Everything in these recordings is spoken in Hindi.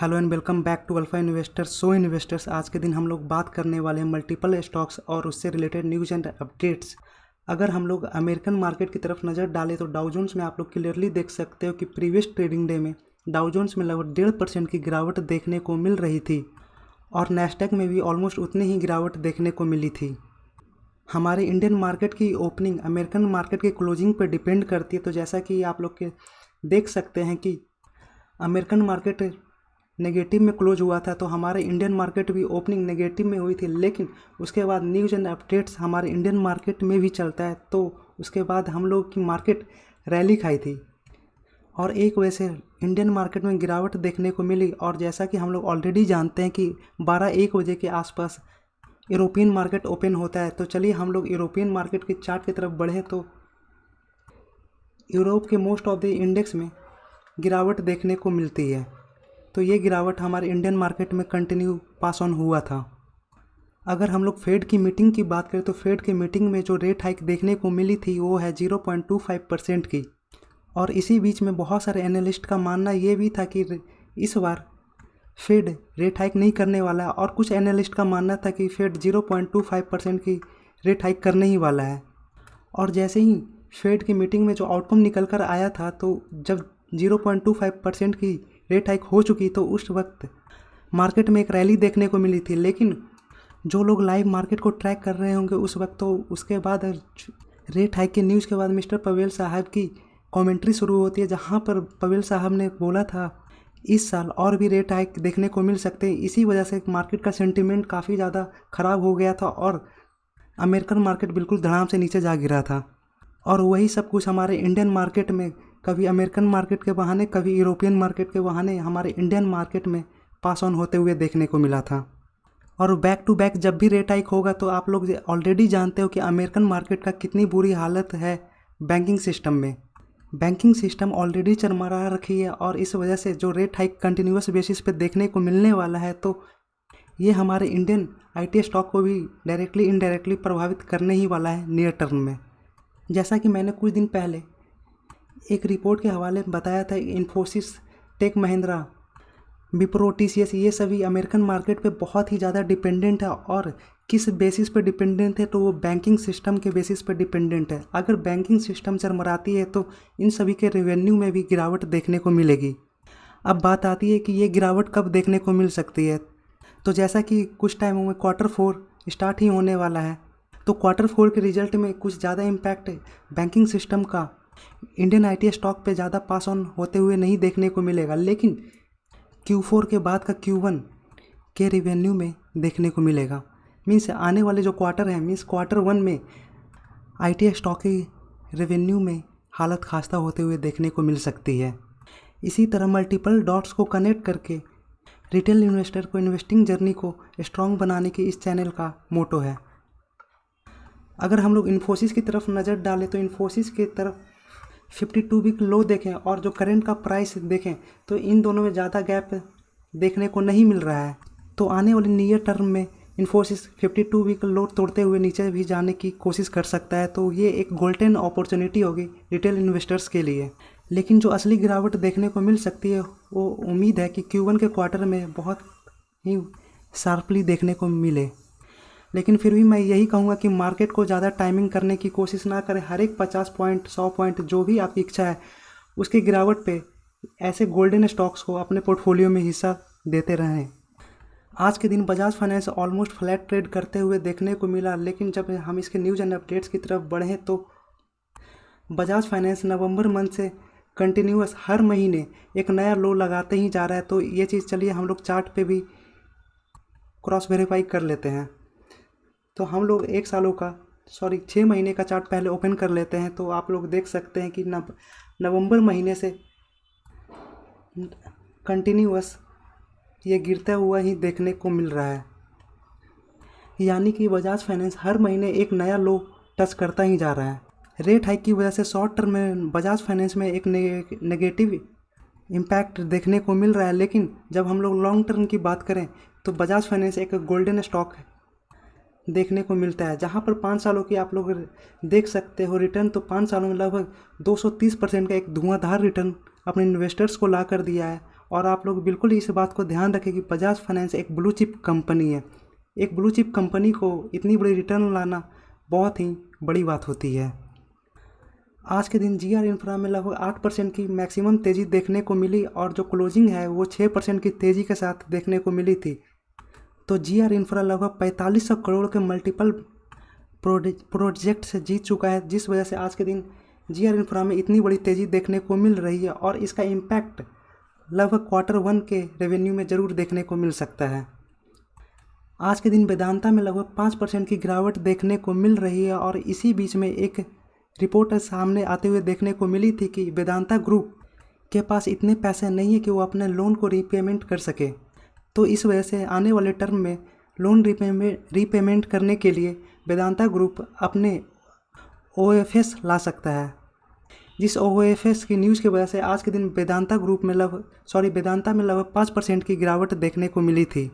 Hello and welcome back to Alpha Investors. So investors, आज के दिन हम लोग बात करने वाले हैं मल्टीपल स्टॉक्स और उससे रिलेटेड न्यूज़ एंड अपडेट्स। अगर हम लोग अमेरिकन मार्केट की तरफ नज़र डालें तो डाउ जोन्स में आप लोग क्लियरली देख सकते हो कि प्रीवियस ट्रेडिंग डे में डाउ जोन्स में लगभग 1.5% की गिरावट देखने को मिल रही थी और नैस्डैक में भी ऑलमोस्ट उतनी ही गिरावट देखने को मिली थी। हमारे इंडियन मार्केट की ओपनिंग अमेरिकन मार्केट की क्लोजिंग पर डिपेंड करती है। तो जैसा कि आप लोग के देख सकते हैं कि अमेरिकन मार्केट नेगेटिव में क्लोज हुआ था, तो हमारे इंडियन मार्केट भी ओपनिंग नेगेटिव में हुई थी, लेकिन उसके बाद न्यूज़ एंड अपडेट्स हमारे इंडियन मार्केट में भी चलता है, तो उसके बाद हम लोग की मार्केट रैली खाई थी और एक वजह से इंडियन मार्केट में गिरावट देखने को मिली। और जैसा कि हम लोग ऑलरेडी जानते हैं कि 12-1 बजे के आसपास यूरोपियन मार्केट ओपन होता है। तो चलिए हम लोग यूरोपियन मार्केट की चार्ट की तरफ बढ़े तो यूरोप के मोस्ट ऑफ द इंडेक्स में गिरावट देखने को मिलती है। तो ये गिरावट हमारे इंडियन मार्केट में कंटिन्यू पास ऑन हुआ था। अगर हम लोग फेड की मीटिंग की बात करें तो फेड की मीटिंग में जो रेट हाइक देखने को मिली थी वो है 0.25% की। और इसी बीच में बहुत सारे एनालिस्ट का मानना ये भी था कि इस बार फेड रेट हाइक नहीं करने वाला है, और कुछ एनालिस्ट का मानना था कि फेड 0.25% की रेट हाइक करने ही वाला है। और जैसे ही फेड की मीटिंग में जो आउटकम निकल कर आया था, तो जब 0.25% की रेट हाइक हो चुकी तो उस वक्त मार्केट में एक रैली देखने को मिली थी। लेकिन जो लोग लाइव मार्केट को ट्रैक कर रहे होंगे उस वक्त, तो उसके बाद रेट हाइक के न्यूज़ के बाद मिस्टर पवेल साहब की कमेंट्री शुरू होती है, जहां पर पवेल साहब ने बोला था इस साल और भी रेट हाइक देखने को मिल सकते हैं। इसी वजह से मार्केट का सेंटिमेंट काफ़ी ज़्यादा ख़राब हो गया था और अमेरिकन मार्केट बिल्कुल धड़ाम से नीचे जा गिरा था। और वही सब कुछ हमारे इंडियन मार्केट में कभी अमेरिकन मार्केट के बहाने, कभी यूरोपियन मार्केट के बहाने हमारे इंडियन मार्केट में पास ऑन होते हुए देखने को मिला था। और बैक टू बैक जब भी रेट हाइक होगा तो आप लोग ऑलरेडी जानते हो कि अमेरिकन मार्केट का कितनी बुरी हालत है बैंकिंग सिस्टम में। बैंकिंग सिस्टम ऑलरेडी चरमरा रखी है और इस वजह से जो रेट हाइक कंटिन्यूस बेसिस पे देखने को मिलने वाला है, तो ये हमारे इंडियन आईटी स्टॉक को भी डायरेक्टली इनडायरेक्टली प्रभावित करने ही वाला है नियर टर्म में। जैसा कि मैंने कुछ दिन पहले एक रिपोर्ट के हवाले में बताया था, इन्फोसिस, टेक महिंद्रा, विप्रो, टीसीएस, ये सभी अमेरिकन मार्केट पे बहुत ही ज़्यादा डिपेंडेंट है। और किस बेसिस पे डिपेंडेंट है, तो वो बैंकिंग सिस्टम के बेसिस पे डिपेंडेंट है। अगर बैंकिंग सिस्टम चरमराती है तो इन सभी के रेवेन्यू में भी गिरावट देखने को मिलेगी। अब बात आती है कि ये गिरावट कब देखने को मिल सकती है। तो जैसा कि कुछ टाइमों में Q4 स्टार्ट ही होने वाला है, तो Q4 के रिजल्ट में कुछ ज़्यादा इम्पैक्ट बैंकिंग सिस्टम का इंडियन आईटी स्टॉक पे ज़्यादा पास ऑन होते हुए नहीं देखने को मिलेगा, लेकिन Q4 के बाद का Q1 के रिवेन्यू में देखने को मिलेगा। मीन्स आने वाले जो क्वार्टर है, मीन्स Q1 में आईटी स्टॉक की रेवेन्यू में हालत खास्ता होते हुए देखने को मिल सकती है। इसी तरह मल्टीपल डॉट्स को कनेक्ट करके रिटेल इन्वेस्टर को इन्वेस्टिंग जर्नी को स्ट्रॉन्ग बनाने की इस चैनल का मोटो है। अगर हम लोग इन्फोसिस की तरफ नज़र डालें तो इन्फोसिस की तरफ 52 वीक लो देखें और जो करंट का प्राइस देखें तो इन दोनों में ज़्यादा गैप देखने को नहीं मिल रहा है। तो आने वाले नियर टर्म में इन्फोसिस 52 वीक लो तोड़ते हुए नीचे भी जाने की कोशिश कर सकता है। तो ये एक गोल्डन अपॉर्चुनिटी होगी रिटेल इन्वेस्टर्स के लिए। लेकिन जो असली गिरावट देखने को मिल सकती है वो उम्मीद है कि Q1 के क्वार्टर में बहुत ही शार्पली देखने को मिले। लेकिन फिर भी मैं यही कहूँगा कि मार्केट को ज़्यादा टाइमिंग करने की कोशिश ना करें। हर एक 50 पॉइंट, 100 पॉइंट, जो भी आपकी इच्छा है उसके गिरावट पे ऐसे गोल्डन स्टॉक्स को अपने पोर्टफोलियो में हिस्सा देते रहें। आज के दिन Bajaj finance almost flat trade करते हुए देखने को मिला, लेकिन जब हम इसके न्यूज़ एंड अपडेट्स की तरफ बढ़ें तो बजाज फाइनेंस नवंबर मंथ से कंटिन्यूस हर महीने एक नया लो लगाते ही जा रहा है। तो ये चीज़ चलिए हम लोग चार्ट पे भी क्रॉस वेरीफाई कर लेते हैं। तो हम लोग 6 महीने का चार्ट पहले ओपन कर लेते हैं। तो आप लोग देख सकते हैं कि नवंबर महीने से कंटिन्यूअस ये गिरता हुआ ही देखने को मिल रहा है, यानी कि बजाज फाइनेंस हर महीने एक नया लो टच करता ही जा रहा है। रेट हाइक की वजह से शॉर्ट टर्म में बजाज फाइनेंस में एक नेगेटिव इम्पैक्ट देखने को मिल रहा है, लेकिन जब हम लोग लॉन्ग टर्म की बात करें तो बजाज फाइनेंस एक गोल्डन स्टॉक देखने को मिलता है, जहां पर 5 सालों की आप लोग देख सकते हो रिटर्न। तो 5 सालों में लगभग 230% का एक धुआंधार रिटर्न अपने इन्वेस्टर्स को ला कर दिया है। और आप लोग बिल्कुल इस बात को ध्यान रखें कि बजाज फाइनेंस एक ब्लू चिप कंपनी है। एक ब्लू चिप कंपनी को इतनी बड़ी रिटर्न लाना बहुत ही बड़ी बात होती है। आज के दिन जीआर इंफ्रा में लगभग 8% की मैक्सिमम तेज़ी देखने को मिली और जो क्लोजिंग है वो 6% की तेज़ी के साथ देखने को मिली थी। तो जीआर इंफ्रा लगभग 4500 करोड़ के मल्टीपल प्रोजेक्ट से जीत चुका है, जिस वजह से आज के दिन जीआर इंफ्रा में इतनी बड़ी तेज़ी देखने को मिल रही है और इसका इम्पैक्ट लगभग Q1 के रेवेन्यू में ज़रूर देखने को मिल सकता है। आज के दिन वेदांता में लगभग 5% की गिरावट देखने को मिल रही है और इसी बीच में एक रिपोर्ट सामने आते हुए देखने को मिली थी कि वेदांता ग्रुप के पास इतने पैसे नहीं है कि वो अपने लोन को रीपेमेंट कर सके। तो इस वजह से आने वाले टर्म में लोन रीपेमेंट करने के लिए वेदांता ग्रुप अपने ओएफएस ला सकता है, जिस ओएफएस की न्यूज़ की वजह से आज के दिन वेदांता में लगभग 5% की गिरावट देखने को मिली थी।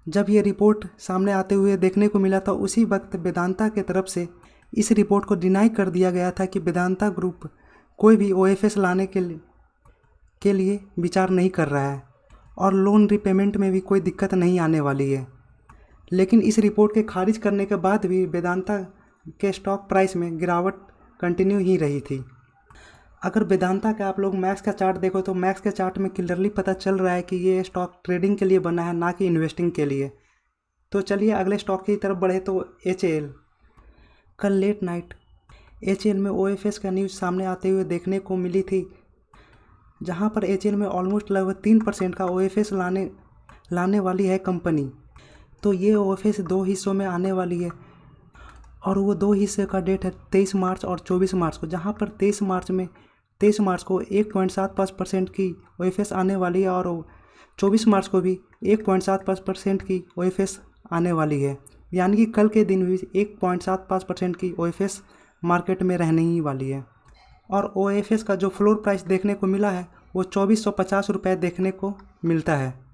जब ये रिपोर्ट सामने आते हुए देखने को मिला था उसी वक्त वेदांता के तरफ से इस रिपोर्ट को डिनाई कर दिया गया था कि वेदांता ग्रुप कोई भी ओएफएस लाने के लिए विचार नहीं कर रहा है और लोन रीपेमेंट में भी कोई दिक्कत नहीं आने वाली है। लेकिन इस रिपोर्ट के खारिज करने के बाद भी वेदांता के स्टॉक प्राइस में गिरावट कंटिन्यू ही रही थी। अगर वेदांता का आप लोग मैक्स का चार्ट देखो तो मैक्स के चार्ट में क्लियरली पता चल रहा है कि ये स्टॉक ट्रेडिंग के लिए बना है, ना कि इन्वेस्टिंग के लिए। तो चलिए अगले स्टॉक की तरफ बढ़े तो HAL। कल लेट नाइट HAL में OFS का न्यूज़ सामने आते हुए देखने को मिली थी, जहां पर HAL में ऑलमोस्ट लगभग 3% का OFS लाने वाली है कंपनी। तो ये OFS 2 हिस्सों में आने वाली है और वो 2 हिस्से का डेट है 23 मार्च और 24 मार्च को, जहां पर 23 मार्च को 1.75% की OFS आने वाली है और 24 मार्च को भी 1.75% की OFS आने वाली है। यानी कि कल के दिन भी 1.75% की OFS मार्केट में रहने ही वाली है। और OFS का जो फ्लोर प्राइस देखने को मिला है वो 2450 रुपये देखने को मिलता है।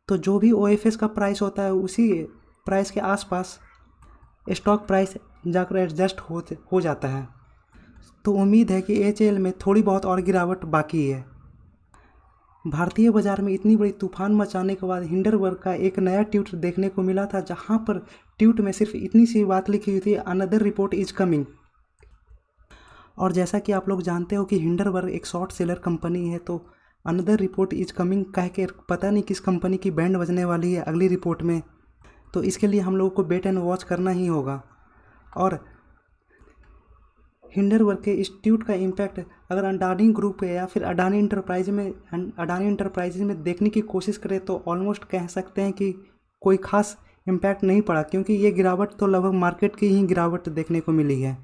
तो जो भी OFS का प्राइस होता है उसी प्राइस के आसपास स्टॉक प्राइस जाकर एडजस्ट हो जाता है। तो उम्मीद है कि HAL में थोड़ी बहुत और गिरावट बाकी है। भारतीय बाजार में इतनी बड़ी तूफान मचाने के बाद हिंडरबर्ग का एक नया ट्वीट देखने को मिला था, जहां पर ट्वीट में सिर्फ इतनी सी बात लिखी हुई थी, अनदर रिपोर्ट इज कमिंग। और जैसा कि आप लोग जानते हो कि हिंडरबर्ग एक शॉर्ट सेलर कंपनी है, तो अनदर रिपोर्ट इज कमिंग कह के पता नहीं किस कंपनी की बैंड बजने वाली है अगली रिपोर्ट में। तो इसके लिए हम लोगों को वेट एंड वॉच करना ही होगा। और हिंडरबर्ग के इस ट्वीट का इम्पैक्ट अगर अडानी ग्रुप है या फिर अडानी इंटरप्राइजेज में देखने की कोशिश करें तो ऑलमोस्ट कह सकते हैं कि कोई खास इम्पैक्ट नहीं पड़ा, क्योंकि ये गिरावट तो लगभग मार्केट की ही गिरावट देखने को मिली है।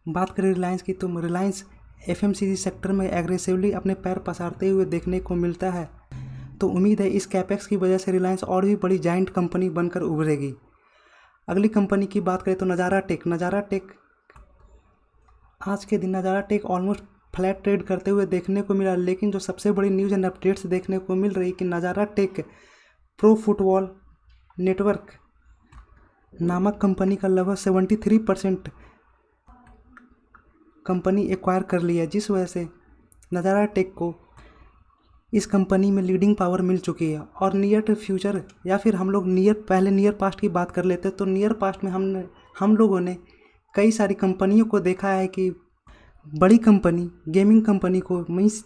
बात करें रिलायंस की, तो रिलायंस FMCG सेक्टर में एग्रेसिवली अपने पैर पसारते हुए देखने को मिलता है। तो उम्मीद है इस कैपेक्स की वजह से रिलायंस और भी बड़ी जाइंट कंपनी बनकर उभरेगी। अगली कंपनी की बात करें तो नज़ारा टेक आज के दिन नज़ारा टेक ऑलमोस्ट फ्लैट ट्रेड करते हुए देखने को मिला, लेकिन जो सबसे बड़ी न्यूज़ एंड अपडेट्स देखने को मिल रही कि नज़ारा टेक प्रो फुटबॉल नेटवर्क नामक कंपनी का लगभग 73% कंपनी एक्वायर कर ली है, जिस वजह से नज़ारा टेक को इस कंपनी में लीडिंग पावर मिल चुकी है। और नियर फ्यूचर या फिर हम लोग नियर पास्ट की बात कर लेते हैं, तो नियर पास्ट में हम लोगों ने कई सारी कंपनियों को देखा है कि बड़ी कंपनी गेमिंग कंपनी को मीन्स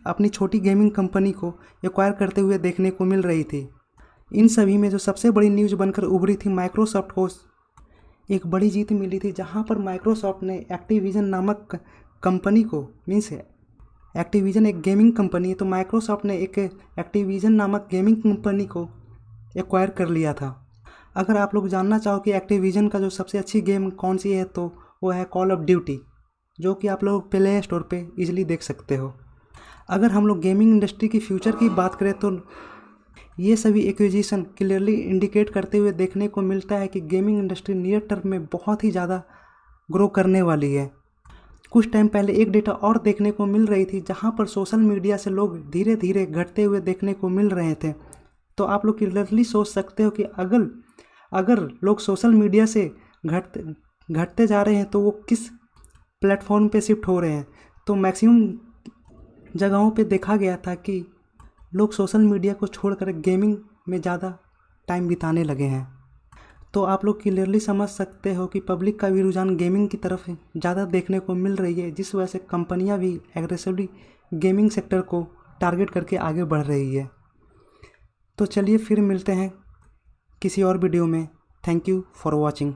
अपनी छोटी गेमिंग कंपनी को एक्वायर करते हुए देखने को मिल रही थी। इन सभी में जो सबसे बड़ी न्यूज़ बनकर उभरी थी, माइक्रोसॉफ्ट को एक बड़ी जीत मिली थी, जहां पर माइक्रोसॉफ्ट ने एक्टिविजन नामक कंपनी को, मीन्स एक्टिविजन एक गेमिंग कंपनी है, तो माइक्रोसॉफ्ट ने एक एक्टिविजन नामक गेमिंग कंपनी को एक्वायर कर लिया था। अगर आप लोग जानना चाहो कि एक्टिविजन का जो सबसे अच्छी गेम कौन सी है, तो वो है कॉल ऑफ ड्यूटी, जो कि आप लोग प्ले स्टोर पे इजीली देख सकते हो। अगर हम लोग गेमिंग इंडस्ट्री की फ्यूचर की बात करें तो ये सभी एक्विजिशन क्लियरली इंडिकेट करते हुए देखने को मिलता है कि गेमिंग इंडस्ट्री नियर टर्म में बहुत ही ज़्यादा ग्रो करने वाली है। कुछ टाइम पहले एक डेटा और देखने को मिल रही थी, जहां पर सोशल मीडिया से लोग धीरे धीरे घटते हुए देखने को मिल रहे थे। तो आप लोग क्लियरली सोच सकते हो कि अगर लोग सोशल मीडिया से घटते जा रहे हैं तो वो किस प्लेटफॉर्म पे शिफ्ट हो रहे हैं। तो मैक्सिमम जगहों पे देखा गया था कि लोग सोशल मीडिया को छोड़कर गेमिंग में ज़्यादा टाइम बिताने लगे हैं। तो आप लोग क्लियरली समझ सकते हो कि पब्लिक का भी रुझान गेमिंग की तरफ ज़्यादा देखने को मिल रही है, जिस वजह से कंपनियां भी एग्रेसिवली गेमिंग सेक्टर को टारगेट करके आगे बढ़ रही है। तो चलिए फिर मिलते हैं किसी और वीडियो में। Thank you for watching.